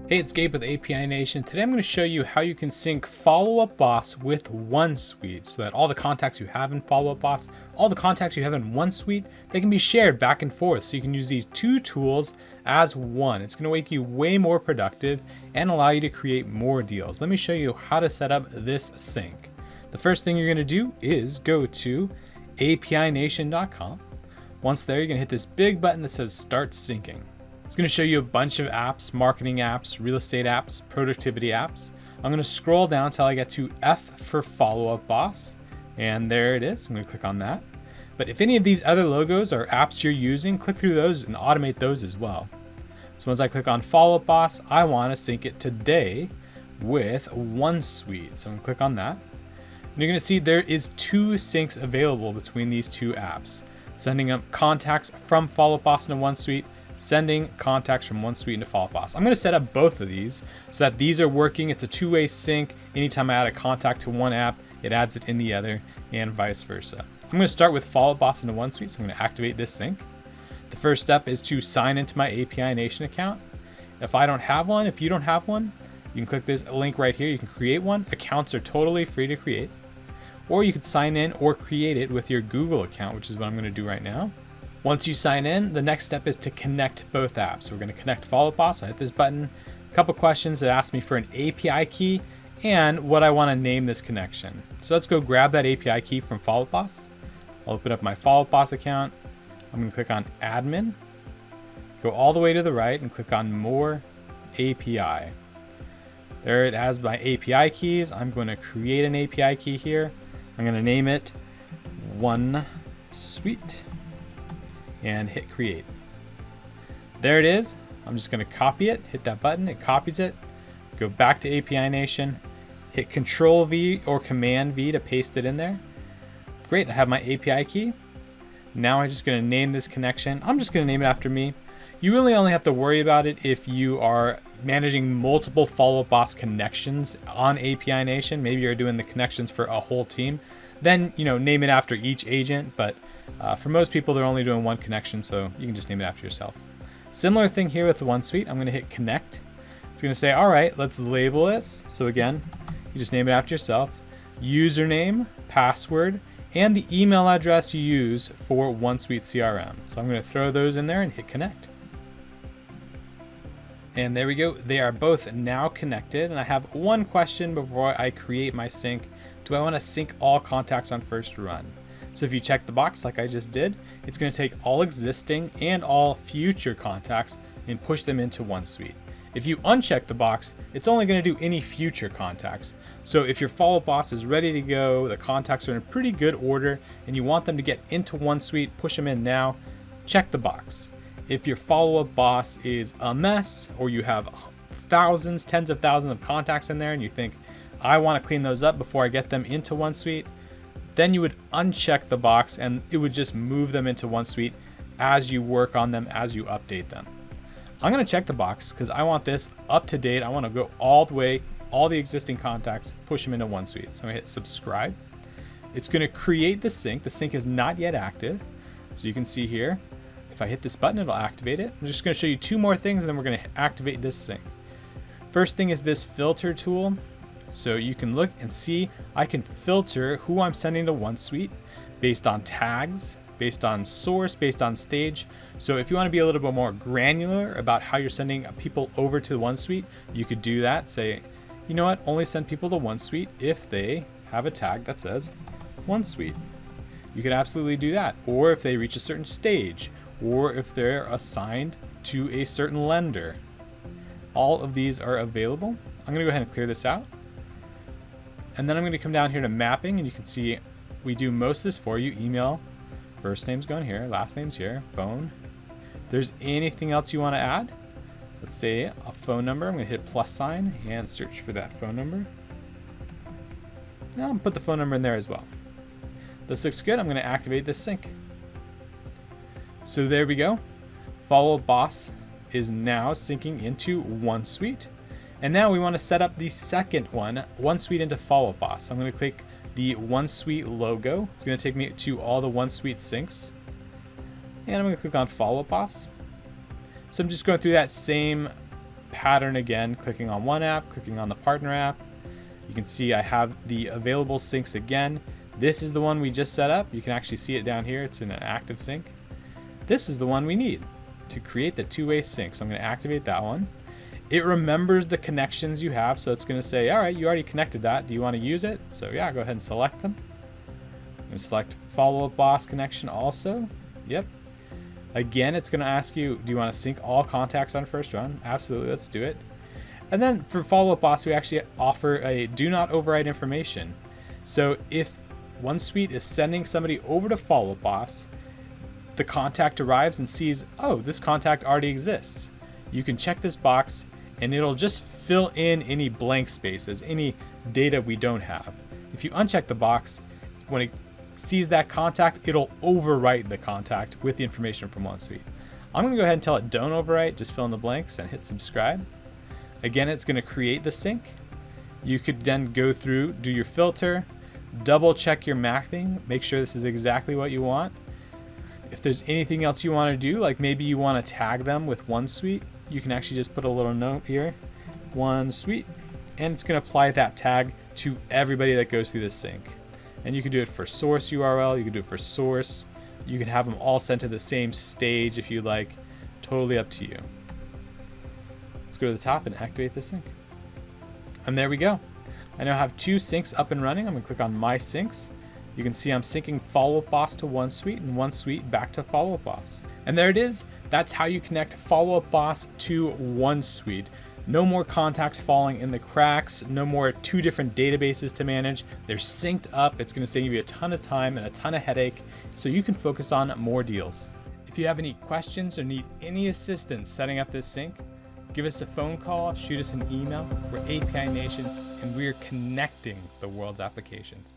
Hey, it's Gabe with API Nation. Today I'm going to show you how you can sync Follow Up Boss with OneSuite so that all the contacts you have in Follow Up Boss, all the contacts you have in OneSuite, they can be shared back and forth. So you can use these two tools as one. It's going to make you way more productive and allow you to create more deals. Let me show you how to set up this sync. The first thing you're going to do is go to apination.com. Once there, you're going to hit this big button that says Start Syncing. It's going to show you a bunch of apps, marketing apps, real estate apps, productivity apps. I'm going to scroll down until I get to F for Follow Up Boss. And there it is. I'm going to click on that. But if any of these other logos or apps you're using, click through those and automate those as well. So once I click on Follow Up Boss, I want to sync it today with OneSuite. So I'm going to click on that. And you're going to see there is two syncs available between these two apps. Sending up contacts from Follow Up Boss into OneSuite, sending contacts from OneSuite into Follow Up Boss. I'm going to set up both of these so that these are working. It's a two-way sync. Anytime I add a contact to one app, it adds it in the other, and vice versa. I'm going to start with Follow Up Boss into OneSuite, so I'm going to activate this sync. The first step is to sign into my API Nation account. If I don't have one, if you don't have one, you can click this link right here. You can create one. Accounts are totally free to create. Or you could sign in or create it with your Google account, which is what I'm going to do right now. Once you sign in, the next step is to connect both apps. So we're going to connect Follow Up Boss. I hit this button. A couple questions that ask me for an API key and what I want to name this connection. So let's go grab that API key from Follow Up Boss. I'll open up my Follow Up Boss account. I'm going to click on Admin. Go all the way to the right and click on More API. There it has my API keys. I'm going to create an API key here. I'm going to name it OneSuite and hit create. There it is. I'm just going to copy it, hit that button, it copies it, go back to API Nation, hit Control V or Command V to paste it in there. Great, I have my API key. Now I'm just going to name this connection. I'm just going to name it after me. You really only have to worry about it if you are managing multiple Follow Up Boss connections on API Nation. Maybe you're doing the connections for a whole team. Then, name it after each agent, but for most people, they're only doing one connection, so you can just name it after yourself. Similar thing here with the OneSuite. I'm going to hit connect. It's going to say, all right, let's label this. So again, you just name it after yourself. Username, password, and the email address you use for OneSuite CRM. So I'm going to throw those in there and hit connect. And there we go. They are both now connected. And I have one question before I create my sync. Do I want to sync all contacts on first run? So if you check the box like I just did, it's going to take all existing and all future contacts and push them into OneSuite. If you uncheck the box, it's only going to do any future contacts. So if your Follow Up Boss is ready to go, the contacts are in pretty good order, and you want them to get into OneSuite, push them in now, check the box. If your Follow Up Boss is a mess, or you have thousands, tens of thousands of contacts in there, and you think, I want to clean those up before I get them into OneSuite, then you would uncheck the box and it would just move them into OneSuite as you work on them, as you update them. I'm going to check the box because I want this up to date. I want to go all the way, all the existing contacts, push them into OneSuite. So I'm going to hit subscribe. It's going to create the sync. The sync is not yet active. So you can see here, if I hit this button, it'll activate it. I'm just going to show you two more things and then we're going to activate this sync. First thing is this filter tool. So you can look and see I can filter who I'm sending to OneSuite based on tags, based on source, based on stage. So if you want to be a little bit more granular about how you're sending people over to OneSuite, you could do that. Say, you know what, only send people to OneSuite if they have a tag that says OneSuite. You could absolutely do that. Or if they reach a certain stage, or if they're assigned to a certain lender. All of these are available. I'm going to go ahead and clear this out. And then I'm going to come down here to mapping, and you can see we do most of this for you. Email, first name's going here, last name's here, phone. If there's anything else you want to add, let's say a phone number. I'm going to hit + and search for that phone number. Now I'll put the phone number in there as well. This looks good. I'm going to activate this sync. So there we go. Follow Up Boss is now syncing into OneSuite. And now we want to set up the second one, OneSuite into Follow Up Boss. So I'm going to click the OneSuite logo. It's going to take me to all the OneSuite syncs. And I'm going to click on Follow Up Boss. So I'm just going through that same pattern again, clicking on one app, clicking on the partner app. You can see I have the available syncs again. This is the one we just set up. You can actually see it down here. It's in an active sync. This is the one we need to create the two-way sync. So I'm going to activate that one. It remembers the connections you have. So it's going to say, all right, you already connected that. Do you want to use it? So yeah, go ahead and select them. I'm going to select follow-up boss connection also. Yep. Again, it's going to ask you, do you want to sync all contacts on first run? Absolutely, let's do it. And then for follow-up boss, we actually offer a do not override information. So if OneSuite is sending somebody over to follow-up boss, the contact arrives and sees, oh, this contact already exists. You can check this box and it'll just fill in any blank spaces, any data we don't have. If you uncheck the box, when it sees that contact, it'll overwrite the contact with the information from OneSuite. I'm going to go ahead and tell it don't overwrite, just fill in the blanks and hit subscribe. Again, it's going to create the sync. You could then go through, do your filter, double check your mapping, make sure this is exactly what you want. If there's anything else you want to do, like maybe you want to tag them with OneSuite, you can actually just put a little note here, OneSuite, and it's going to apply that tag to everybody that goes through this sync. And you can do it for source URL, you can do it for source, you can have them all sent to the same stage if you like, totally up to you. Let's go to the top and activate the sync. And there we go. I now have two syncs up and running. I'm going to click on My Syncs. You can see I'm syncing Follow-Up Boss to OneSuite and OneSuite back to Follow-Up Boss. And there it is. That's how you connect Follow-Up Boss to OneSuite. No more contacts falling in the cracks, no more two different databases to manage. They're synced up. It's going to save you a ton of time and a ton of headache so you can focus on more deals. If you have any questions or need any assistance setting up this sync, give us a phone call, shoot us an email. We're API Nation, and we're connecting the world's applications.